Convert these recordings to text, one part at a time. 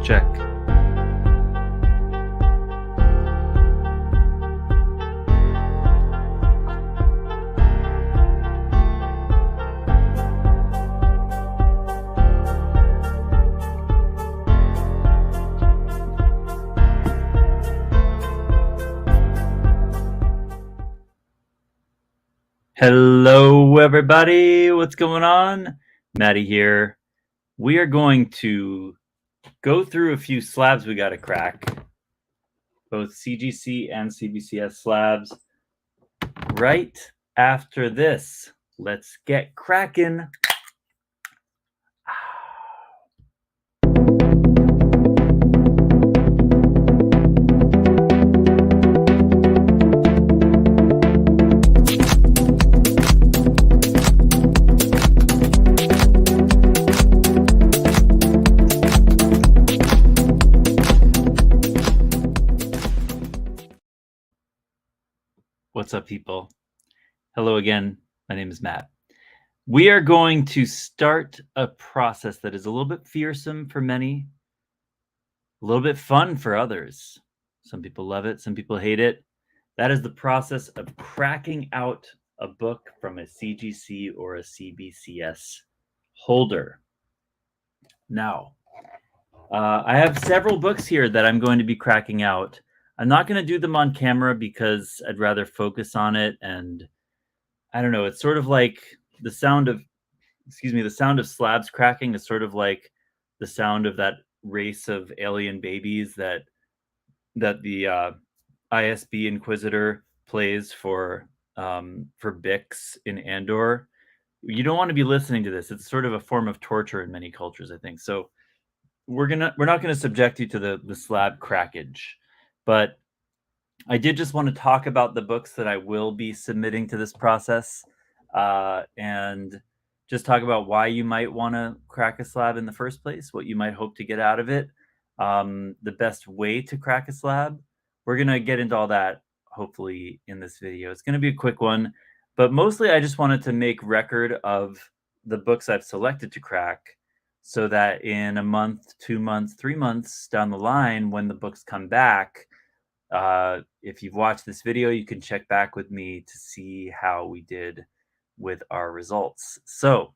check. Hello, everybody. What's going on? Matty here. We are going to go through a few slabs we got to crack, both CGC and CBCS slabs, right after this. Let's get cracking. What's up, people? Hello again. My name is Matt. We are going to start a process that is a little bit fearsome for many, a little bit fun for others. Some people love it, some people hate it. That is the process of cracking out a book from a CGC or a CBCS holder. Now, I have several books here that I'm going to be cracking out. I'm not going to do them on camera because I'd rather focus on it. And I don't know, it's sort of like the sound of, the sound of slabs cracking is sort of like the sound of that race of alien babies that the ISB Inquisitor plays for Bix in Andor. You don't want to be listening to this. It's sort of a form of torture in many cultures, I think. So we're not going to subject you to the slab crackage, but I did just want to talk about the books that I will be submitting to this process, and just talk about why you might want to crack a slab in the first place, what you might hope to get out of it, the best way to crack a slab. We're going to get into all that, hopefully, in this video. It's going to be a quick one, but mostly I just wanted to make record of the books I've selected to crack so that in a month, 2 months, 3 months down the line, when the books come back, if you've watched this video, you can check back with me to see how we did with our results. So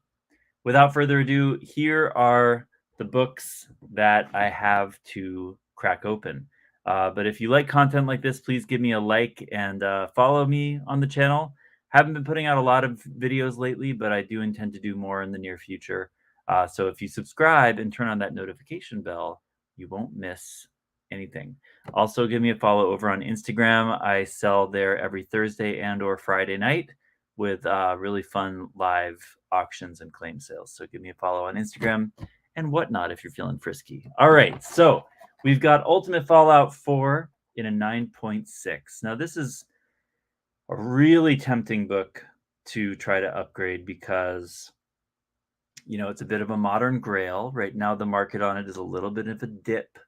without further ado, here are the books that I have to crack open. But if you like content like this, please give me a like and follow me on the channel. Haven't been putting out a lot of videos lately, but I do intend to do more in the near future. So if you subscribe and turn on that notification bell, you won't miss anything. Also, give me a follow over on Instagram. I sell there every Thursday and or Friday night with really fun live auctions and claim sales. So give me a follow on Instagram and whatnot if you're feeling frisky. All right, so we've got Ultimate Fallout 4 in a 9.6. Now, this is a really tempting book to try to upgrade because, you know, it's a bit of a modern grail. Right now, the market on it is a little bit of a dip.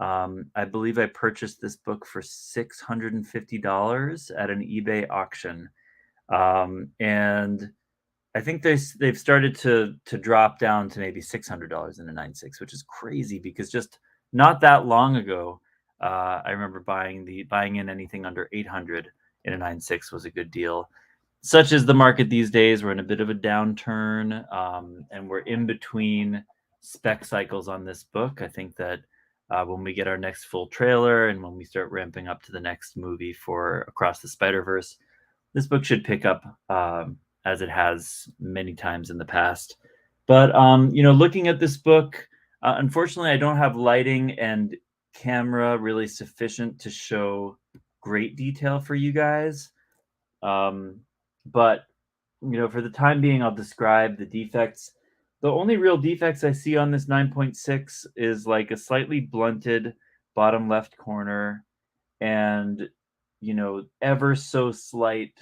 I believe I purchased this book for $650 at an eBay auction. And I think they've started to drop down to maybe $600 in a 9.6, which is crazy because just not that long ago, I remember buying in anything under 800 in a 9.6 was a good deal. Such is the market these days. We're in a bit of a downturn, and we're in between spec cycles on this book. I think that when we get our next full trailer and when we start ramping up to the next movie for Across the Spider-Verse, this book should pick up as it has many times in the past. But, you know, looking at this book, unfortunately, I don't have lighting and camera really sufficient to show great detail for you guys. But, you know, for the time being, I'll describe the defects. The only real defects I see on this 9.6 is like a slightly blunted bottom left corner and, you know, ever so slight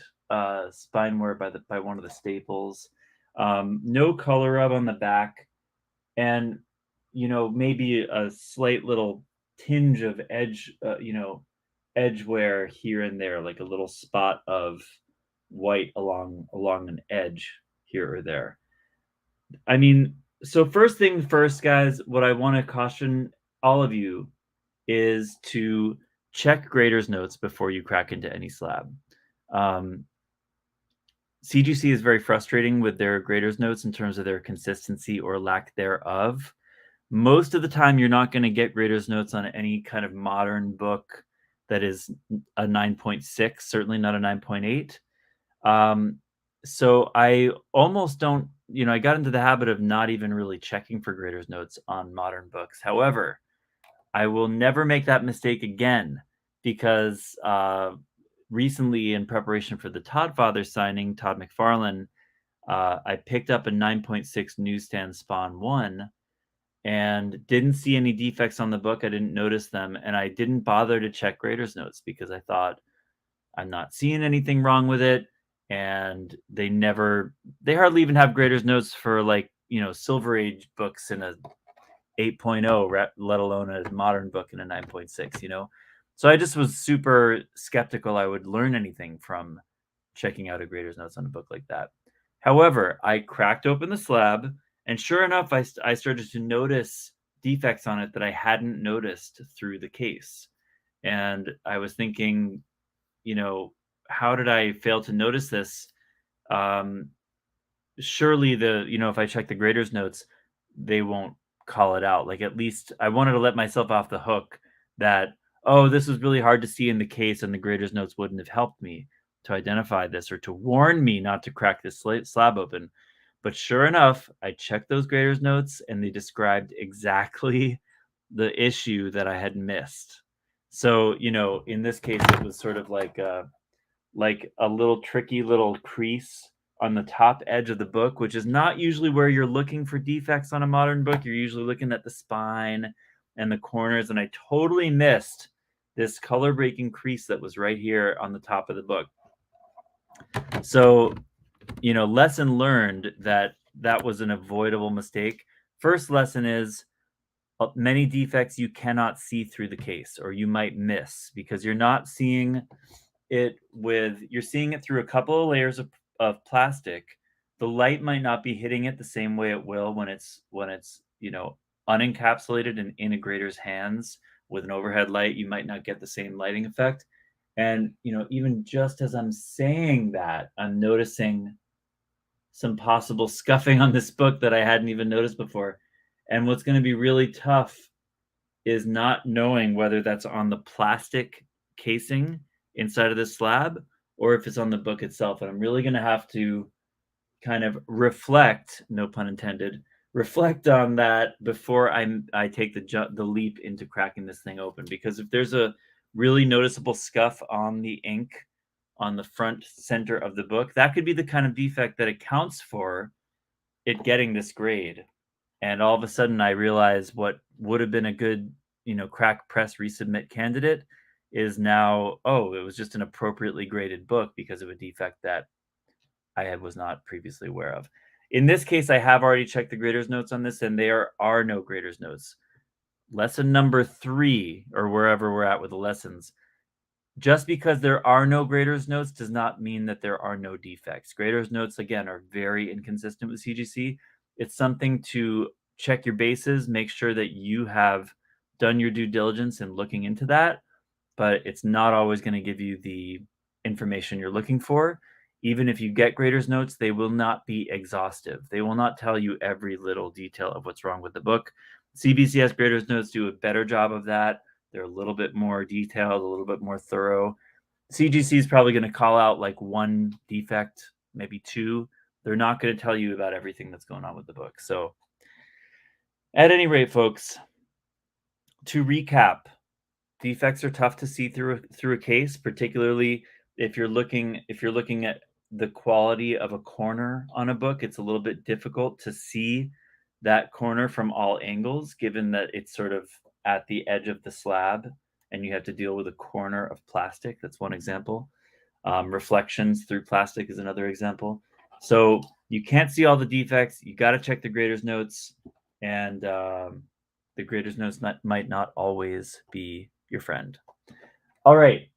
spine wear by one of the staples. No color rub on the back, and, you know, maybe a slight little tinge of edge, edge wear here and there, like a little spot of white along an edge here or there. I mean, so first thing first, guys, what I want to caution all of you, is to check grader's notes before you crack into any slab. CGC is very frustrating with their grader's notes in terms of their consistency or lack thereof. Most of the time, you're not going to get grader's notes on any kind of modern book that is a 9.6, certainly not a 9.8. So I almost don't, I got into the habit of not even really checking for grader's notes on modern books. However, I will never make that mistake again because recently, in preparation for the Todd Father signing, Todd McFarlane, I picked up a 9.6 newsstand Spawn 1 and didn't see any defects on the book. I didn't notice them, and I didn't bother to check grader's notes because I thought I'm not seeing anything wrong with it. And they hardly even have grader's notes for Silver Age books in a 8.0, let alone a modern book in a 9.6. So I just was super skeptical I would learn anything from checking out a grader's notes on a book like that. However, I cracked open the slab, and sure enough, I started to notice defects on it that I hadn't noticed through the case. And I was thinking, how did I fail to notice this? Surely if I check the grader's notes, they won't call it out. Like, at least I wanted to let myself off the hook that, oh, this was really hard to see in the case, and the grader's notes wouldn't have helped me to identify this or to warn me not to crack this slab open. But sure enough, I checked those grader's notes, and they described exactly the issue that I had missed. So, in this case, it was sort of like a little tricky little crease on the top edge of the book, which is not usually where you're looking for defects on a modern book. You're usually looking at the spine and the corners, and I totally missed this color breaking crease that was right here on the top of the book. So, lesson learned that was an avoidable mistake. First lesson is many defects you cannot see through the case, or you might miss because you're not seeing you're seeing it through a couple of layers of plastic. The light might not be hitting it the same way it will when it's unencapsulated and in a grader's hands with an overhead light. You might not get the same lighting effect. And even just as I'm saying that, I'm noticing some possible scuffing on this book that I hadn't even noticed before. And what's going to be really tough is not knowing whether that's on the plastic casing inside of this slab or if it's on the book itself. And I'm really going to have to kind of reflect, no pun intended, reflect on that before I take the leap into cracking this thing open. Because if there's a really noticeable scuff on the ink on the front center of the book, that could be the kind of defect that accounts for it getting this grade. And all of a sudden I realize what would have been a good, crack press resubmit candidate is now, oh, it was just an appropriately graded book because of a defect that I was not previously aware of. In this case, I have already checked the grader's notes on this, and there are no grader's notes. Lesson number 3, or wherever we're at with the lessons, just because there are no grader's notes does not mean that there are no defects. Grader's notes, again, are very inconsistent with CGC. It's something to check your bases, make sure that you have done your due diligence in looking into that, but it's not always going to give you the information you're looking for. Even if you get grader's notes, they will not be exhaustive. They will not tell you every little detail of what's wrong with the book. CBCS grader's notes do a better job of that. They're a little bit more detailed, a little bit more thorough. CGC is probably going to call out like one defect, maybe two. They're not going to tell you about everything that's going on with the book. So at any rate, folks, to recap, defects are tough to see through a case, particularly if you're looking at the quality of a corner on a book. It's a little bit difficult to see that corner from all angles, given that it's sort of at the edge of the slab and you have to deal with a corner of plastic. That's one example. Reflections through plastic is another example. So you can't see all the defects. You got to check the grader's notes, and the grader's notes might not always be your friend. All right.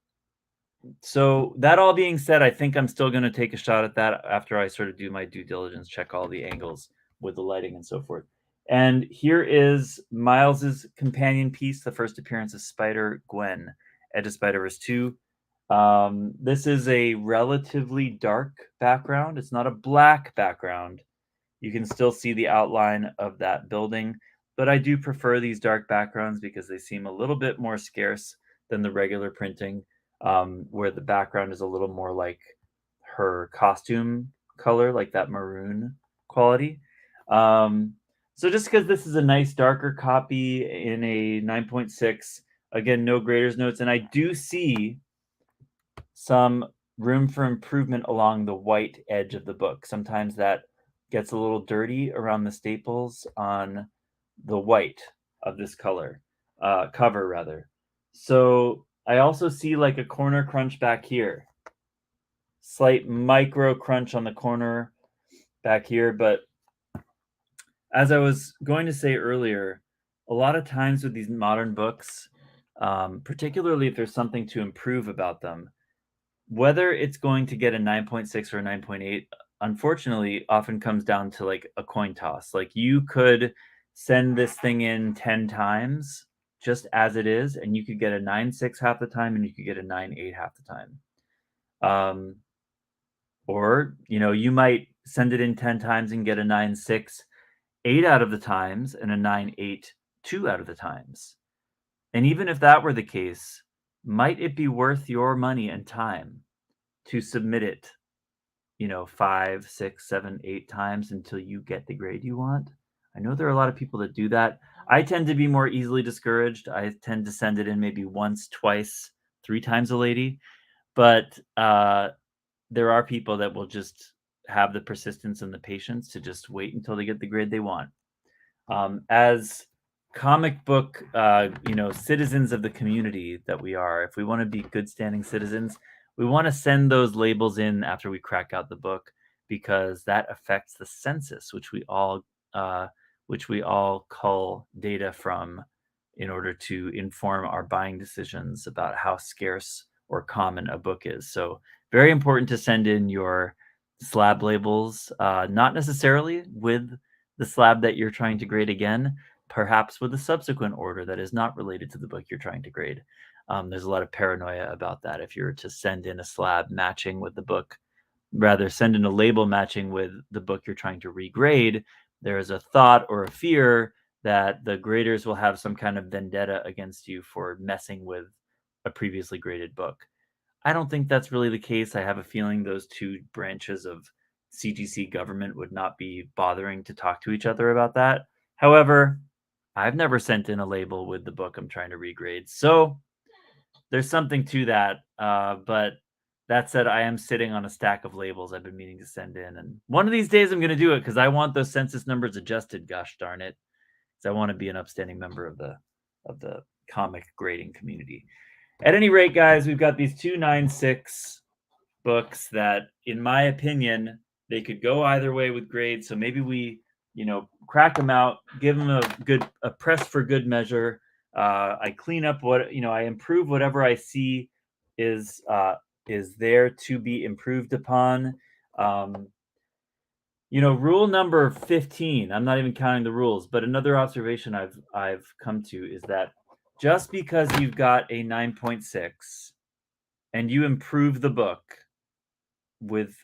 So that all being said, I think I'm still going to take a shot at that after I sort of do my due diligence, check all the angles with the lighting and so forth. And here is Miles's companion piece, the first appearance of Spider-Gwen, Edge of Spider-Verse 2. This is a relatively dark background. It's not a black background. You can still see the outline of that building, but I do prefer these dark backgrounds because they seem a little bit more scarce than the regular printing, where the background is a little more like her costume color, like that maroon quality. So just because this is a nice darker copy in a 9.6, again, no graders notes, and I do see some room for improvement along the white edge of the book. Sometimes that gets a little dirty around the staples on the white of this cover rather. So I also see like a corner crunch back here. Slight micro crunch on the corner back here, but as I was going to say earlier, a lot of times with these modern books, particularly if there's something to improve about them, whether it's going to get a 9.6 or a 9.8, unfortunately, often comes down to like a coin toss. Like you could send this thing in 10 times just as it is, and you could get a 9.6 half the time, and you could get a 9.8 half the time. Or, you might send it in 10 times and get a 9.6 8 out of the times and a 9.8 2 out of the times. And even if that were the case, might it be worth your money and time to submit it, 5, 6, 7, 8 times until you get the grade you want? I know there are a lot of people that do that. I tend to be more easily discouraged. I tend to send it in maybe once, twice, 3 times a lady. But there are people that will just have the persistence and the patience to just wait until they get the grade they want. As comic book, citizens of the community that we are, if we want to be good standing citizens, we want to send those labels in after we crack out the book, because that affects the census, which we all cull data from in order to inform our buying decisions about how scarce or common a book is. So very important to send in your slab labels, not necessarily with the slab that you're trying to grade again, perhaps with a subsequent order that is not related to the book you're trying to grade. There's a lot of paranoia about that. If you're to send in a slab matching with the book, rather send in a label matching with the book you're trying to regrade, there is a thought or a fear that the graders will have some kind of vendetta against you for messing with a previously graded book. I don't think that's really the case. I have a feeling those two branches of CGC government would not be bothering to talk to each other about that. However, I've never sent in a label with the book I'm trying to regrade. So there's something to that. But that said, I am sitting on a stack of labels I've been meaning to send in. And one of these days I'm going to do it because I want those census numbers adjusted, gosh darn it. Because I want to be an upstanding member of the comic grading community. At any rate, guys, we've got these 296 books that, in my opinion, they could go either way with grades. So maybe we, crack them out, give them a press for good measure. I clean up I improve whatever I see is there to be improved upon. Rule number 15, I'm not even counting the rules, but another observation I've come to is that just because you've got a 9.6 and you improve the book with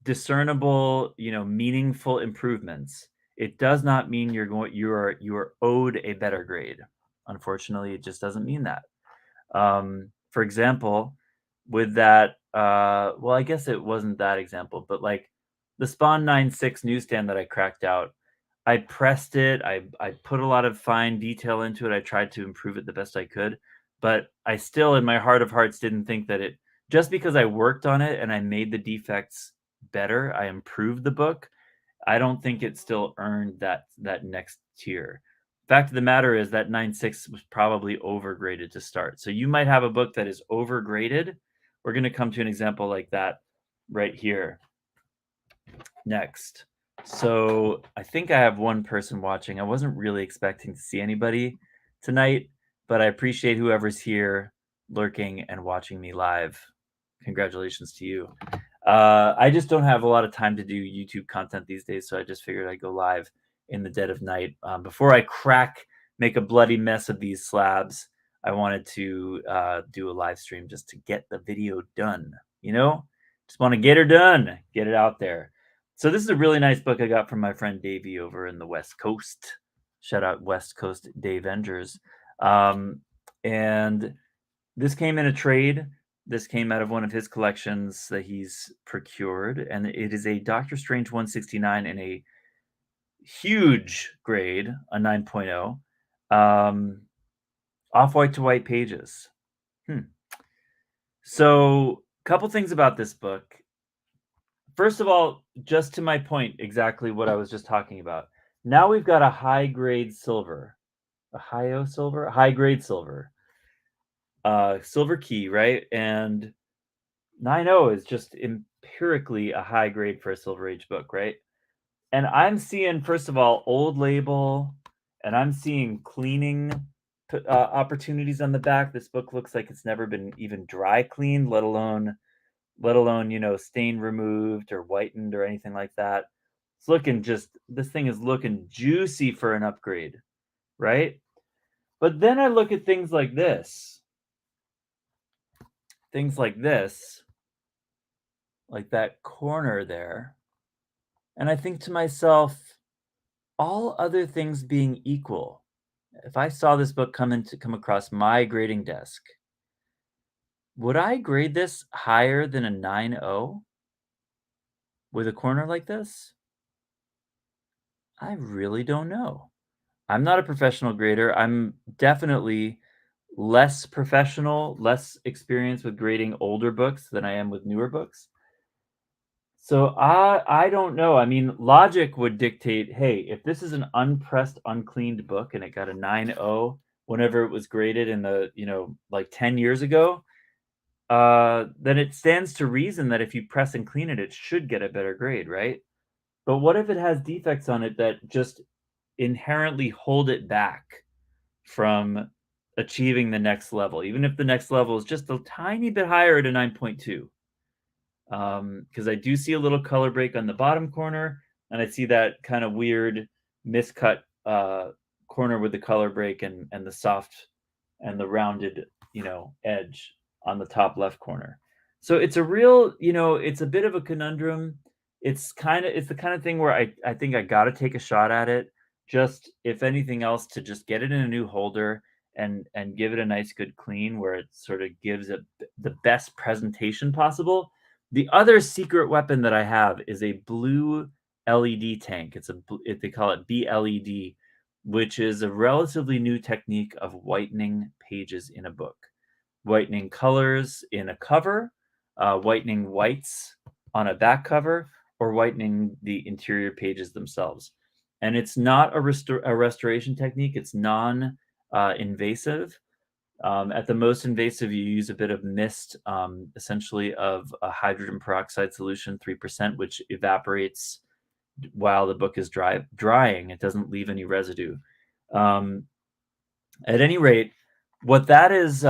discernible, meaningful improvements, it does not mean you are owed a better grade. Unfortunately, it just doesn't mean that. For example, with that, well, I guess it wasn't that example, but like the Spawn 9.6 newsstand that I cracked out, I pressed it. I put a lot of fine detail into it. I tried to improve it the best I could, but I still, in my heart of hearts, didn't think that just because I worked on it and I made the defects better, I improved the book. I don't think it still earned that next tier. Fact of the matter is that 9.6 was probably overgraded to start. So you might have a book that is overgraded. We're going to come to an example like that right here next. So I think I have one person watching. I wasn't really expecting to see anybody tonight, but I appreciate whoever's here lurking and watching me live. Congratulations to you. I just don't have a lot of time to do YouTube content these days, so I just figured I'd go live in the dead of night. Before I make a bloody mess of these slabs, I wanted to do a live stream just to get the video done. Just want to get her done, get it out there. So this is a really nice book I got from my friend Davey over in the West Coast. Shout out West Coast Dave Vengers. And this came in a trade. This came out of one of his collections that he's procured, and it is a Doctor Strange 169 in a huge grade, a 9.0, off-white to white pages. So, a couple things about this book. First of all, just to my point, exactly what I was just talking about. Now we've got a high-grade silver, high-grade silver, silver key, right? And 9.0 is just empirically a high grade for a Silver Age book, right? And I'm seeing, first of all, old label, and I'm seeing cleaning opportunities on the back. This book looks like it's never been even dry cleaned, let alone stain removed or whitened or anything like that. This thing is looking juicy for an upgrade, right? But then I look at things like this, like that corner there, and I think to myself, all other things being equal, if I saw this book come across my grading desk, would I grade this higher than a 9.0 with a corner like this? I really don't know. I'm not a professional grader. I'm definitely less professional, less experienced with grading older books than I am with newer books. So I don't know. I mean, logic would dictate, hey, if this is an unpressed, uncleaned book and it got a 9.0 whenever it was graded in the, like 10 years ago, then it stands to reason that if you press and clean it, it should get a better grade, right? But what if it has defects on it that just inherently hold it back from achieving the next level, even if the next level is just a tiny bit higher at a 9.2? Because I do see a little color break on the bottom corner, and I see that kind of weird miscut corner with the color break and the soft and the rounded, edge on the top left corner. So it's a real, it's a bit of a conundrum. It's the kind of thing where I think I got to take a shot at it, just if anything else, to just get it in a new holder and give it a nice good clean where it sort of gives it the best presentation possible. The other secret weapon that I have is a blue LED tank. They call it BLED, which is a relatively new technique of whitening pages in a book, whitening colors in a cover, whitening whites on a back cover, or whitening the interior pages themselves. And it's not a restoration technique. It's non-invasive. At the most invasive, you use a bit of mist, essentially of a hydrogen peroxide solution, 3%, which evaporates while the book is drying. It doesn't leave any residue. At any rate, what that is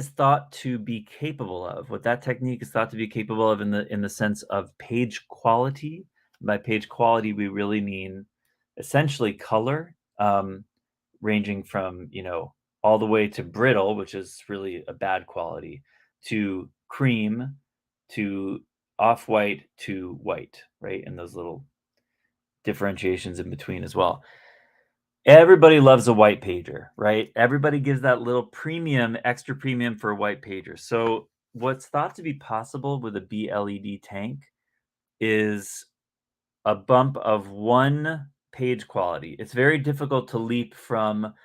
thought to be capable of, what that technique is thought to be capable of in the sense of page quality. By page quality, we really mean essentially color. Ranging from, all the way to brittle, which is really a bad quality, to cream, to off-white, to white, right? And those little differentiations in between as well. Everybody loves a white pager, right? Everybody gives that little extra premium for a white pager. So what's thought to be possible with a BLED tank is a bump of one page quality. It's very difficult to leap from,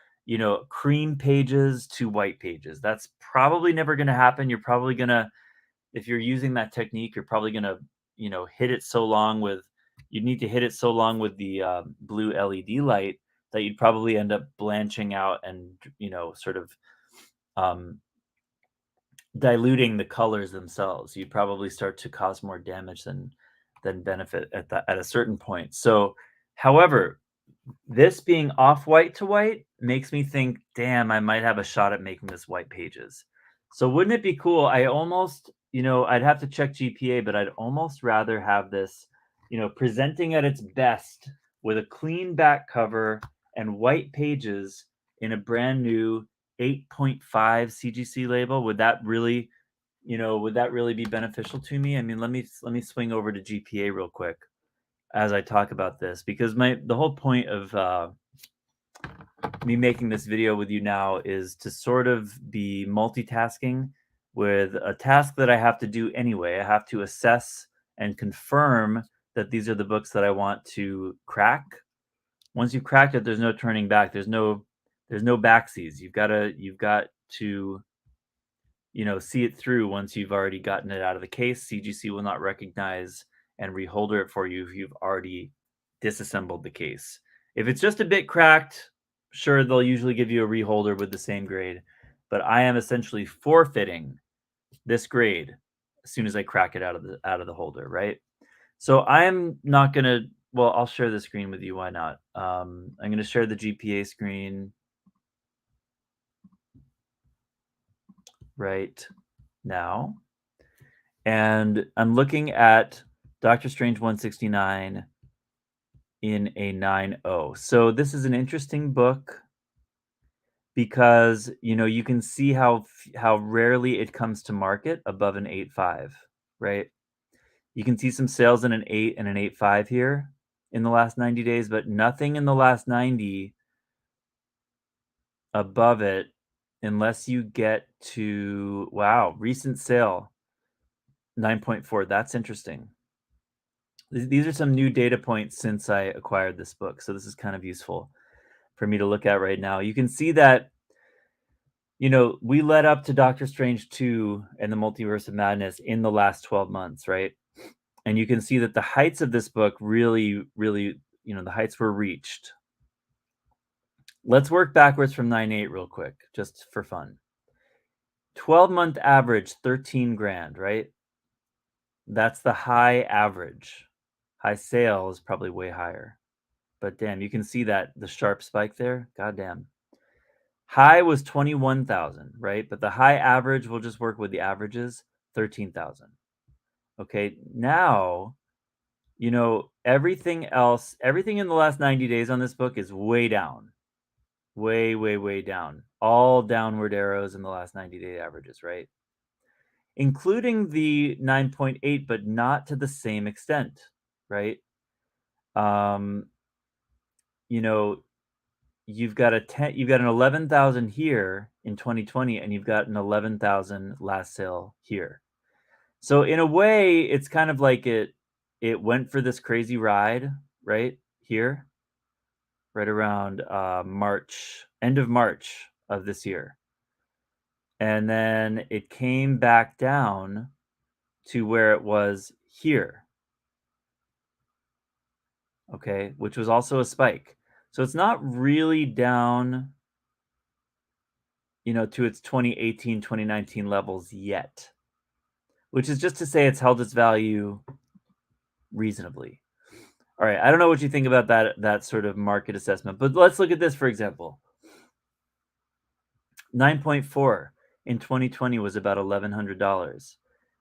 cream pages to white pages. That's probably never going to happen. You're probably going to, if you're using that technique, you're probably going to, hit it so long with, you'd need to hit it so long with the blue LED light that you'd probably end up blanching out and, sort of diluting the colors themselves. You'd probably start to cause more damage than benefit at a certain point. So, however, this being off-white to white makes me think, damn, I might have a shot at making this white pages. So wouldn't it be cool? I almost, I'd have to check GPA, but I'd almost rather have this presenting at its best with a clean back cover and white pages in a brand new 8.5 CGC label, would that really be beneficial to me? I mean, let me swing over to GPA real quick as I talk about this, because the whole point of me making this video with you now is to sort of be multitasking with a task that I have to do anyway. I have to assess and confirm that these are the books that I want to crack. Once you've cracked it, there's no turning back. There's no backsies. You've got to see it through. Once you've already gotten it out of the case, CGC will not recognize and reholder it for you if you've already disassembled the case. If it's just a bit cracked, sure, they'll usually give you a reholder with the same grade, but I am essentially forfeiting this grade as soon as I crack it out of the holder, right? So I'm not gonna. Well, I'll share the screen with you. Why not? I'm gonna share the GPA screen right now, and I'm looking at Doctor Strange 169 in a 9.0. So this is an interesting book because you can see how rarely it comes to market above an 8.5, right? You can see some sales in an 8 and an 8.5 here in the last 90 days, but nothing in the last 90 above it unless you get to, wow, recent sale 9.4. That's interesting. These are some new data points since I acquired this book, so this is kind of useful for me to look at right now. You can see that we led up to Doctor Strange 2 and the Multiverse of Madness in the last 12 months, right? And you can see that the heights of this book really, really, the heights were reached. Let's work backwards from 9.8 real quick, just for fun. 12-month average, 13 grand, right? That's the high average. High sale is probably way higher. But damn, you can see that the sharp spike there. Goddamn. High was 21,000, right? But the high average, we'll just work with the averages, 13,000. Okay, now, everything else, everything in the last 90 days on this book is way down. Way, way, way down. All downward arrows in the last 90-day averages, right? Including the 9.8, but not to the same extent, right? You've got an 11,000 here in 2020, and you've got an 11,000 last sale here. So in a way, it's kind of like it went for this crazy ride right here, right around March, end of March of this year. And then it came back down to where it was here. Okay, which was also a spike. So it's not really down, to its 2018, 2019 levels yet, which is just to say it's held its value reasonably. All right, I don't know what you think about that sort of market assessment, but let's look at this, for example. 9.4 in 2020 was about $1,100.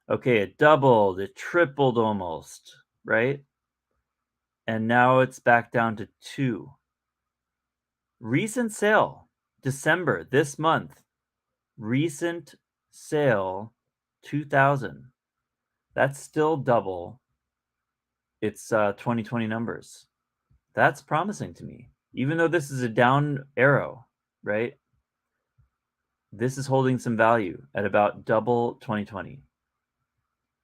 Okay, it doubled, it tripled almost, right? And now it's back down to 2. Recent sale, December, this month. Recent sale, 2,000. That's still double its 2020 numbers. That's promising to me. Even though this is a down arrow, right? This is holding some value at about double 2020.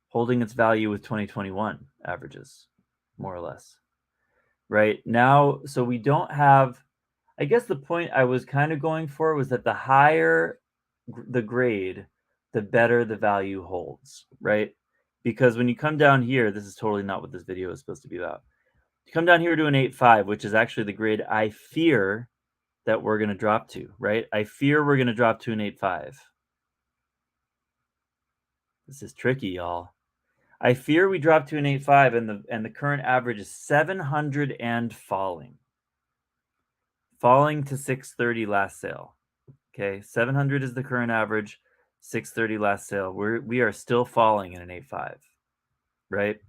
Holding its value with 2021 averages, more or less. Right? Now, so we don't have, I guess the point I was kind of going for was that the higher the grade, the better the value holds, right? Because when you come down here, this is totally not what this video is supposed to be about. You come down here to an 8.5, which is actually the grade I fear that we're going to drop to, right? I fear we're going to drop to an 8.5. This is tricky, y'all. I fear we drop to an 8.5 and the current average is 700 and falling. Falling to 630 last sale. Okay, 700 is the current average, 630 last sale. We are still falling in an 8.5, right?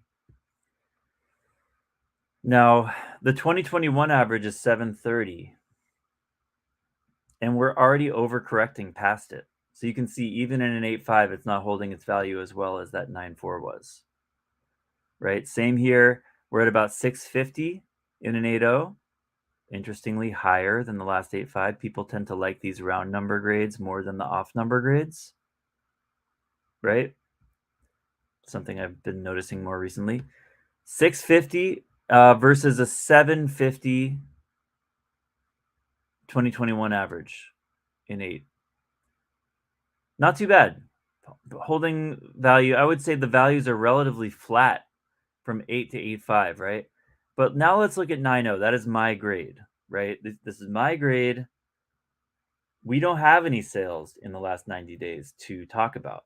Now, the 2021 average is 730, and we're already overcorrecting past it. So you can see even in an 8.5, it's not holding its value as well as that 9.4 was, right? Same here. We're at about 650 in an 8.0. Interestingly, higher than the last 8.5. People tend to like these round number grades more than the off number grades, right? Something I've been noticing more recently. 650 versus a 750 2021 average in 8. Not too bad. Holding value, I would say the values are relatively flat from 8 to 8.5, right? But now let's look at 9.0. That is my grade, right? This is my grade. We don't have any sales in the last 90 days to talk about.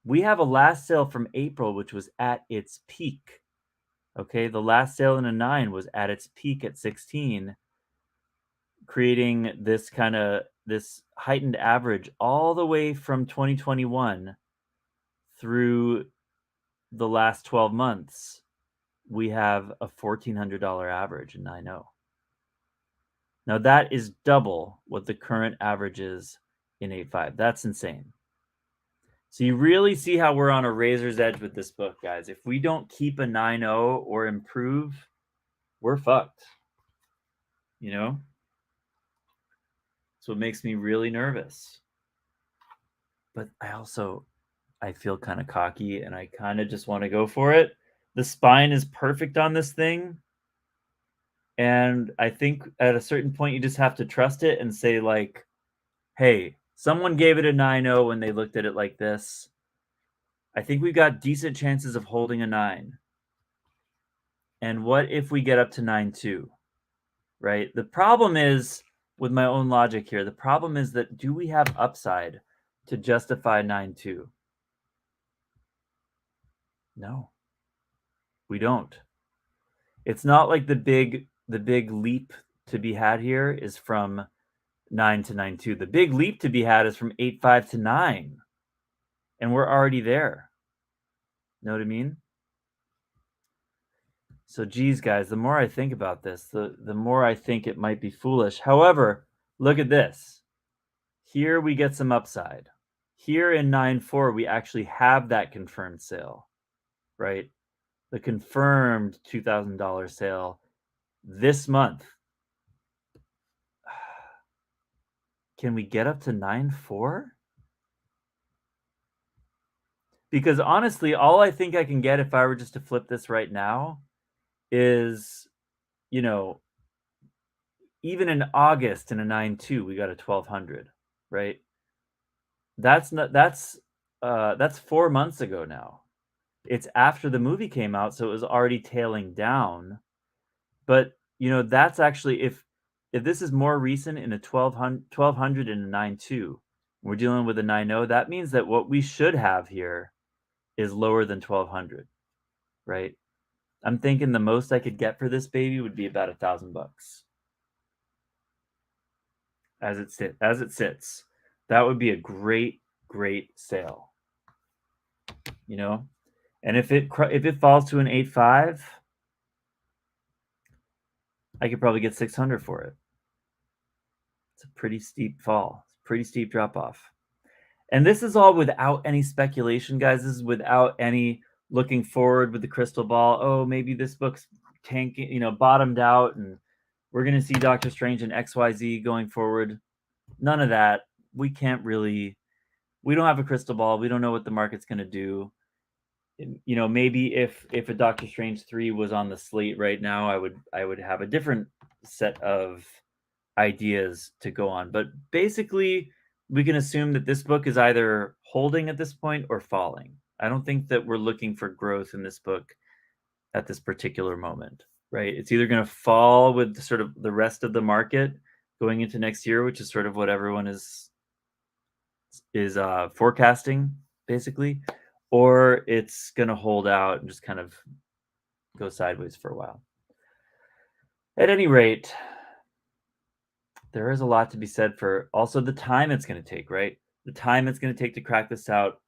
We have a last sale from April, which was at its peak. Okay, the last sale in a 9 was at its peak at 16, creating this heightened average all the way from 2021 through the last 12 months. We have a $1,400 average in 9.0. Now that is double what the current average is in 8.5. That's insane. So you really see how we're on a razor's edge with this book, guys. If we don't keep a 9.0 or improve, we're fucked. You know? So it makes me really nervous. But I feel kind of cocky and I kind of just want to go for it. The spine is perfect on this thing. And I think at a certain point you just have to trust it and say like, hey, someone gave it a 9.0 when they looked at it like this. I think we've got decent chances of holding a 9. And what if we get up to 9.2, right? The problem is, with my own logic here, the problem is that do we have upside to justify 9.2? No, we don't. It's not like the big leap to be had here is from 9 to 9.2. The big leap to be had is from 8.5 to 9. And we're already there. Know what I mean? So, geez, guys, the more I think about this, the more I think it might be foolish. However, look at this. Here we get some upside. Here in 9.4, we actually have that confirmed sale, right? The confirmed $2,000 sale this month. Can we get up to 9.4? Because honestly, all I think I can get if I were just to flip this right now is, you know, even in August in a 9.2, we got a 1,200, right? That's 4 months ago now. It's after the movie came out, so it was already tailing down. But, that's actually if this is more recent in a 1,200 and a 9.2, we're dealing with a 9.0, that means that what we should have here is lower than 1,200, right? I'm thinking the most I could get for this baby would be about $1,000 as it sits. That would be a great sale, And if it falls to an 8.5, I could probably get 600 for it. It's a pretty steep fall. It's a pretty steep drop off. And this is all without any speculation, guys. This is without any looking forward with the crystal ball. Oh, maybe this book's tanking, bottomed out, and we're going to see Doctor Strange and XYZ going forward. None of that. We don't have a crystal ball. We don't know what the market's going to do. Maybe if a Doctor Strange 3 was on the slate right now, I would have a different set of ideas to go on. But basically, we can assume that this book is either holding at this point or falling. I don't think that we're looking for growth in this book at this particular moment, right? It's either going to fall with sort of the rest of the market going into next year, which is sort of what everyone is forecasting, basically, or it's going to hold out and just kind of go sideways for a while. At any rate, there is a lot to be said for also the time it's going to take, right? The time it's going to take to crack this out,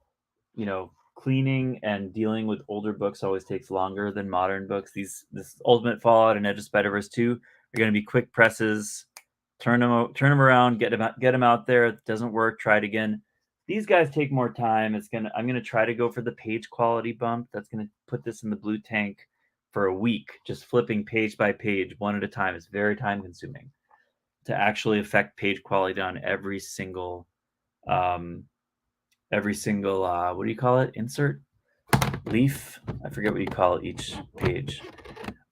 cleaning and dealing with older books always takes longer than modern books. This Ultimate Fallout and Edge of Spider-Verse 2 are going to be quick presses. Turn them around, get them out there. It doesn't work, try it again. These guys take more time. I'm gonna try to go for the page quality bump. That's gonna put this in the blue tank for a week, just flipping page by page, one at a time. It's very time consuming to actually affect page quality on every single what do you call it? Insert? Leaf? I forget what you call each page.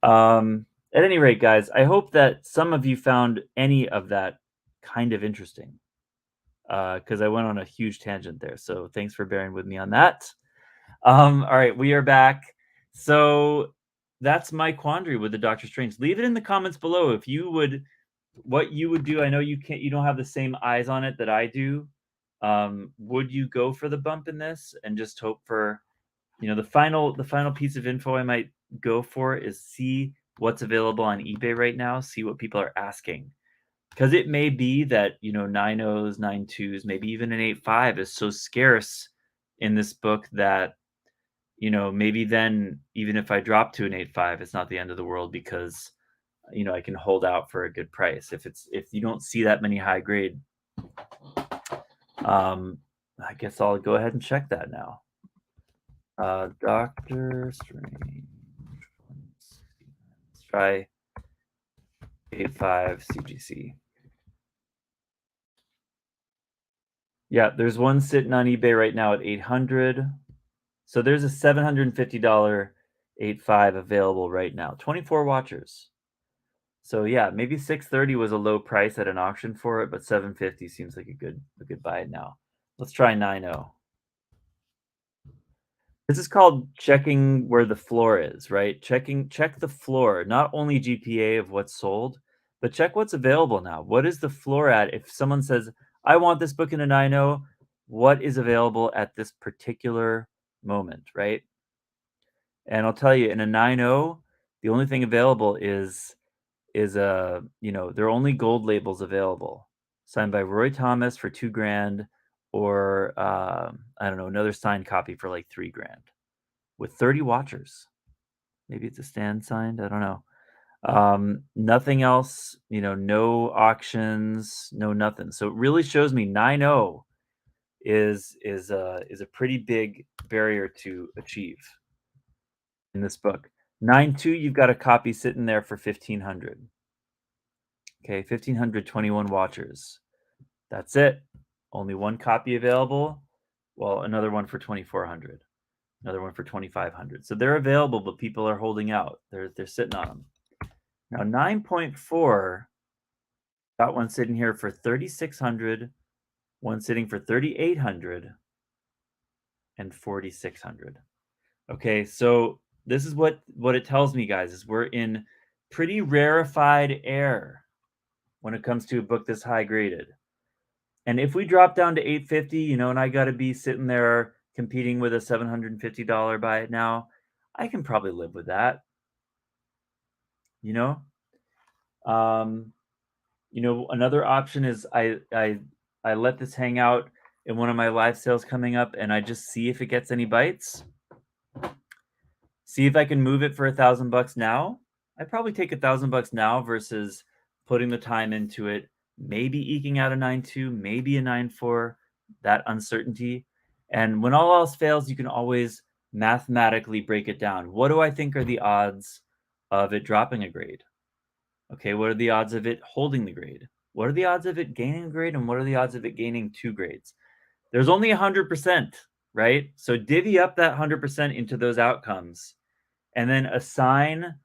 At any rate, guys, I hope that some of you found any of that kind of interesting, because I went on a huge tangent there. So thanks for bearing with me on that. All right, we are back. So that's my quandary with the Doctor Strange. Leave it in the comments below if you would, what you would do. I know you don't have the same eyes on it that I do. Would you go for the bump in this and just hope for, the final piece of info I might go for is see what's available on eBay right now, see what people are asking. Because it may be that, 9.0s, 9.2s, maybe even an 8.5 is so scarce in this book that, maybe then even if I drop to an 8.5, it's not the end of the world because, I can hold out for a good price. If you don't see that many high grade, I guess I'll go ahead and check that now. Doctor Strange. Let's try 8.5 CGC. Yeah, there's one sitting on eBay right now at $800. So there's a $750 8.5 available right now. 24 watchers. So yeah, maybe 630 was a low price at an auction for it, but 750 seems like a good buy now. Let's try 9.0. This is called checking where the floor is, right? Check the floor, not only GPA of what's sold, but check what's available now. What is the floor at? If someone says, I want this book in a 9.0, what is available at this particular moment, right? And I'll tell you, in a 9.0, the only thing available is there are only gold labels available, signed by Roy Thomas for $2,000, or I don't know, another signed copy for like $3,000 with 30 watchers. Maybe it's a stand signed. I don't know. Nothing else, no auctions, no nothing. So it really shows me 9.0 is a pretty big barrier to achieve in this book. 9.2, you've got a copy sitting there for 1,500. Okay, 1,521 watchers. That's it. Only one copy available. Well, another one for 2,400. Another one for 2,500. So they're available, but people are holding out. They're sitting on them. Now 9.4, got one sitting here for 3,600, one sitting for 3,800, and 4,600. Okay, so this is what it tells me, guys, is we're in pretty rarefied air when it comes to a book this high graded. And if we drop down to 850, and I got to be sitting there competing with a $750 buy it now, I can probably live with that. Another option is I let this hang out in one of my live sales coming up, and I just see if it gets any bites. See if I can move it for $1,000 now. I'd probably take $1,000 now versus putting the time into it, maybe eking out a 9.2, maybe a 9.4, that uncertainty. And when all else fails, you can always mathematically break it down. What do I think are the odds of it dropping a grade? Okay, what are the odds of it holding the grade? What are the odds of it gaining a grade? And what are the odds of it gaining 2 grades? There's only 100%, right? So divvy up that 100% into those outcomes and then assign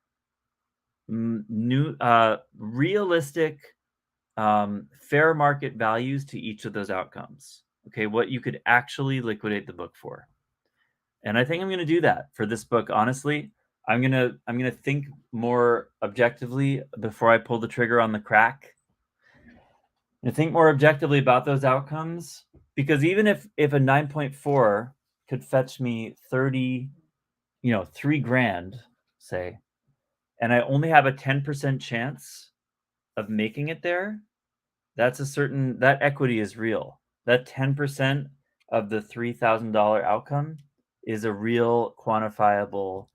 realistic fair market values to each of those outcomes. Okay, what you could actually liquidate the book for. And I think I'm going to do that for this book. Honestly, I'm going to think more objectively before I pull the trigger on the crack. And think more objectively about those outcomes, because even if a 9.4 could fetch me 30, $3,000, say, and I only have a 10% chance of making it there, that equity is real. That 10% of the $3,000 outcome is a real quantifiable,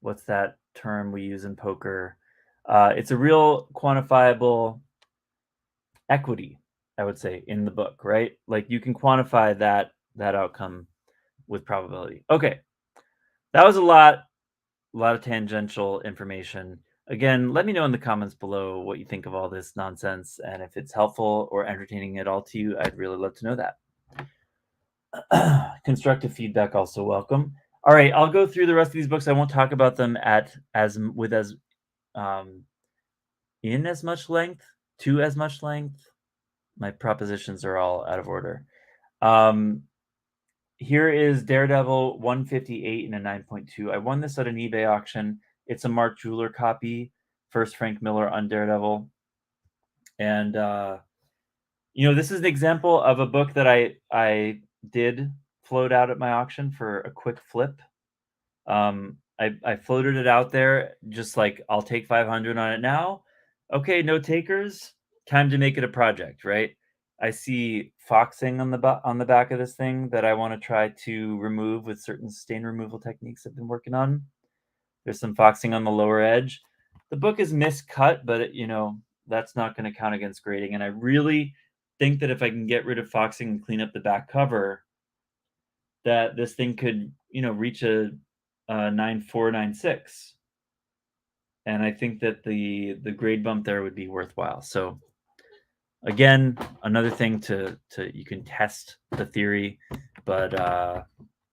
what's that term we use in poker? It's a real quantifiable equity, I would say, in the book, right? Like you can quantify that outcome with probability. Okay, that was a lot of tangential information. Again, let me know in the comments below what you think of all this nonsense, and if it's helpful or entertaining at all to you, I'd really love to know that. Constructive feedback also welcome. All right, I'll go through the rest of these books. I won't talk about them in as much length, to as much length. My propositions are all out of order. Here is Daredevil 158 and a 9.2. I won this at an eBay auction. It's a Mark Jeweler copy, first Frank Miller on Daredevil. And this is an example of a book that I did float out at my auction for a quick flip. I floated it out there just like, I'll take 500 on it now. Okay, no takers. Time to make it a project, right? I see foxing on the back of this thing that I want to try to remove with certain stain removal techniques I've been working on. There's some foxing on the lower edge. The book is miscut, but that's not going to count against grading. And I really think that if I can get rid of foxing and clean up the back cover, that this thing could, reach a 9496. And I think that the grade bump there would be worthwhile. So again, another thing to you can test the theory, but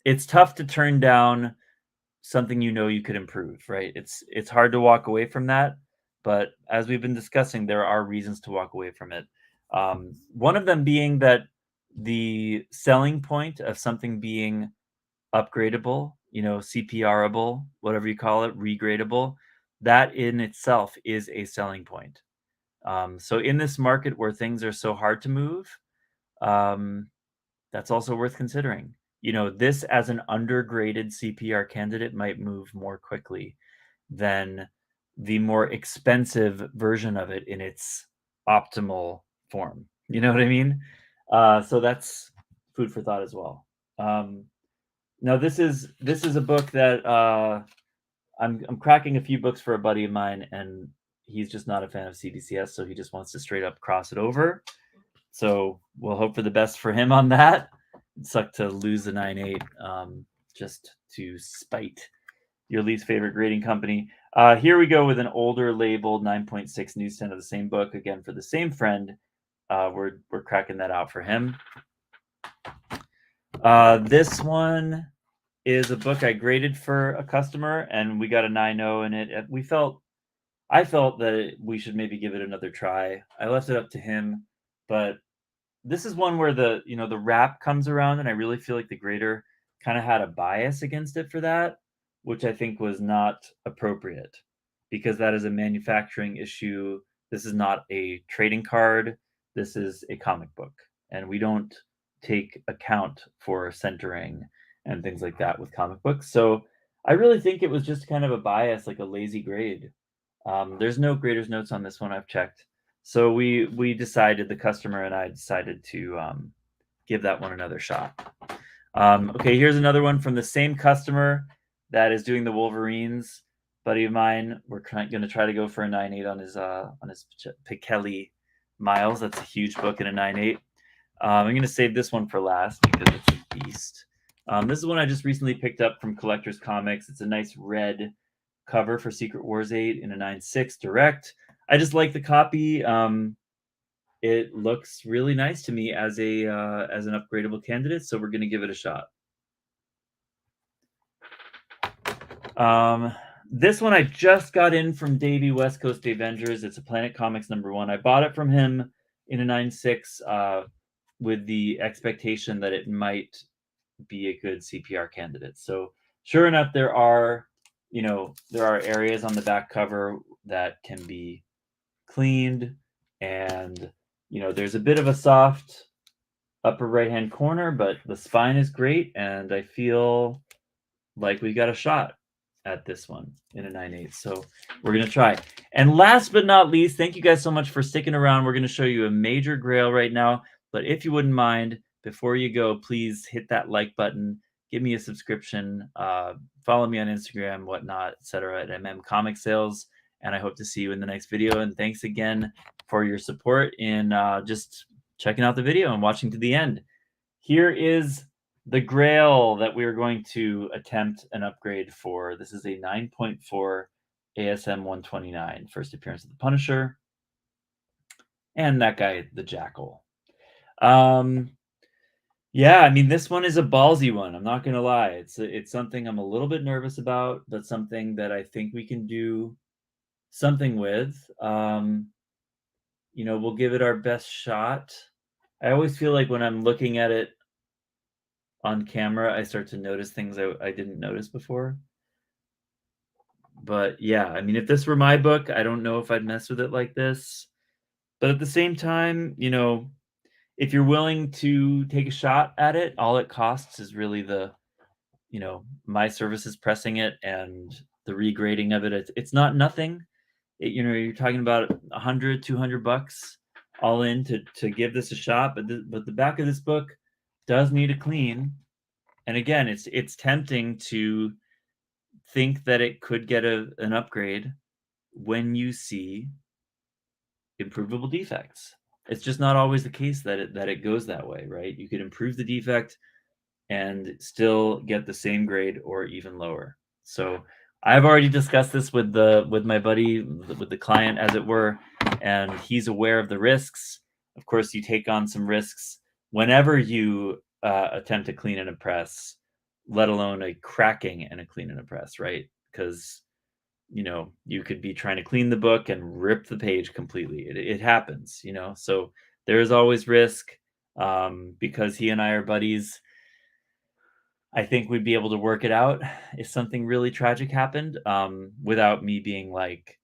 it's tough to turn down something you could improve, right? It's hard to walk away from that, but as we've been discussing, there are reasons to walk away from it. One of them being that the selling point of something being upgradable, CPRable, whatever you call it, regradable, that in itself is a selling point. So in this market where things are so hard to move, that's also worth considering. This as an undergraded CPR candidate might move more quickly than the more expensive version of it in its optimal form. You know what I mean? So that's food for thought as well. Now this is a book that I'm cracking a few books for a buddy of mine, and he's just not a fan of CBCS, so he just wants to straight up cross it over. So we'll hope for the best for him on that. It sucked to lose the 9.8 just to spite your least favorite grading company. Here we go with an older labeled 9.6 newsstand of the same book, again for the same friend. We're cracking that out for him. This one is a book I graded for a customer, and we got a 9.0 in it. I felt that we should maybe give it another try. I left it up to him, but this is one where the wrap comes around, and I really feel like the grader kind of had a bias against it for that, which I think was not appropriate, because that is a manufacturing issue. This is not a trading card. This is a comic book, and we don't take account for centering and things like that with comic books. So I really think it was just kind of a bias, like a lazy grade. There's no grader's notes on this one, I've checked. So we decided, the customer and I decided to give that one another shot. Okay, here's another one from the same customer that is doing the Wolverines. Buddy of mine, we're going to try to go for a 9.8 on his Pikeli Miles. That's a huge book in a 9.8. I'm going to save this one for last because it's a beast. This is one I just recently picked up from Collector's Comics. It's a nice red cover for Secret Wars 8 in a 9.6 direct. I just like the copy. It looks really nice to me as an upgradable candidate, so we're going to give it a shot. This one I just got in from Davey, West Coast Avengers. It's a Planet Comics #1. I bought it from him in a 9.6 with the expectation that it might be a good CPR candidate. So sure enough, there are areas on the back cover that can be cleaned, and there's a bit of a soft upper right hand corner, but the spine is great, and I feel like we got a shot at this one in a 9.8. So we're going to try. And last but not least, thank you guys so much for sticking around. We're going to show you a major grail right now, but if you wouldn't mind, before you go, please hit that like button, give me a subscription, follow me on Instagram, whatnot, etc. at Comic Sales. And I hope to see you in the next video. And thanks again for your support in just checking out the video and watching to the end. Here is the Grail that we are going to attempt an upgrade for. This is a 9.4 ASM 129, first appearance of the Punisher. And that guy, the Jackal. Yeah, I mean, this one is a ballsy one. I'm not gonna lie. It's something I'm a little bit nervous about, but something that I think we can do something with. You know, we'll give it our best shot. I always feel like when I'm looking at it on camera, I start to notice things I didn't notice before. But yeah, I mean, if this were my book, I don't know if I'd mess with it like this. But at the same time, you know, if you're willing to take a shot at it, all it costs is really the, you know, my services pressing it and the regrading of it. It's not nothing. You know, you're talking about 100, 200 bucks all in to give this a shot. But the back of this book does need a clean. And again, it's tempting to think that it could get an upgrade when you see improvable defects. It's just not always the case that it goes that way, right? You could improve the defect and still get the same grade or even lower. So I've already discussed this with my buddy, with the client, as it were, and he's aware of the risks. Of course, you take on some risks whenever you attempt to clean and press, let alone a cracking and a clean and press, right? Because you know, you could be trying to clean the book and rip the page completely. It happens, you know. So there is always risk. Because he and I are buddies, I think we'd be able to work it out if something really tragic happened, without me being like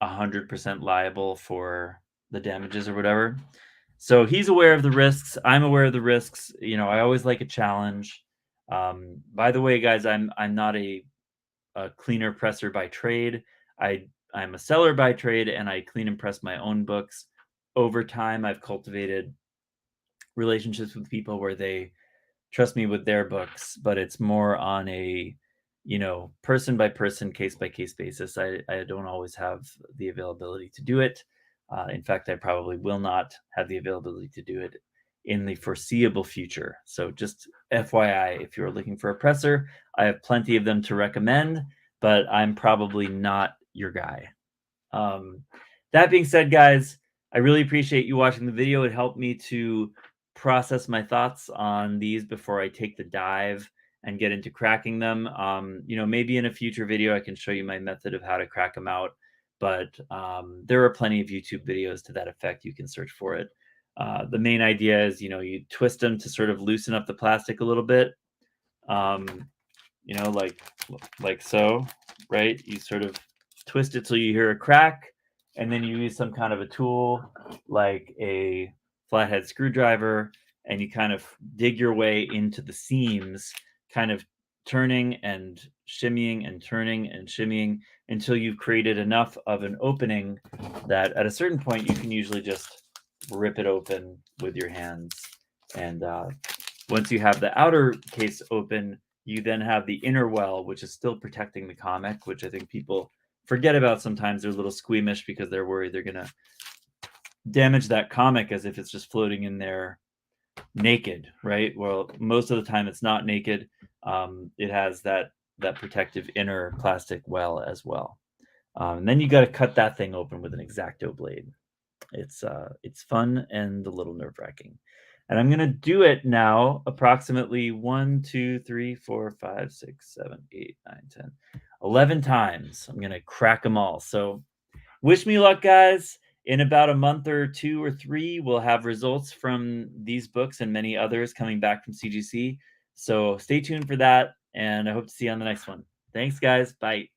100% liable for the damages or whatever. So he's aware of the risks. I'm aware of the risks. You know, I always like a challenge. By the way, guys, I'm not a cleaner presser by trade. I'm a seller by trade, and I clean and press my own books. Over time, I've cultivated relationships with people where they trust me with their books, but it's more on a, you know, person by person, case by case basis. I don't always have the availability to do it. In fact, I probably will not have the availability to do it in the foreseeable future. So just FYI, if you're looking for a presser, I have plenty of them to recommend, but I'm probably not your guy. That being said, guys, I really appreciate you watching the video. It helped me to process my thoughts on these before I take the dive and get into cracking them. You know, maybe in a future video, I can show you my method of how to crack them out, but there are plenty of YouTube videos to that effect. You can search for it. The main idea is, you know, you twist them to sort of loosen up the plastic a little bit, you know, like so, right? You sort of twist it till you hear a crack, and then you use some kind of a tool like a flathead screwdriver, and you kind of dig your way into the seams, kind of turning and shimmying and turning and shimmying until you've created enough of an opening that at a certain point you can usually just rip it open with your hands. And once you have the outer case open, you then have the inner well, which is still protecting the comic, which I think people forget about sometimes. They're a little squeamish because they're worried they're going to damage that comic as if it's just floating in there naked, right? Well, most of the time it's not naked. It has that protective inner plastic well as well. And then you got to cut that thing open with an X-Acto blade. It's fun and a little nerve-wracking. And I'm going to do it now approximately 1, 2, 3, 4, 5, 6, 7, 8, 9, 10, 11 times. I'm going to crack them all. So wish me luck, guys. In about a month or 2 or 3, we'll have results from these books and many others coming back from CGC. So stay tuned for that, and I hope to see you on the next one. Thanks, guys. Bye.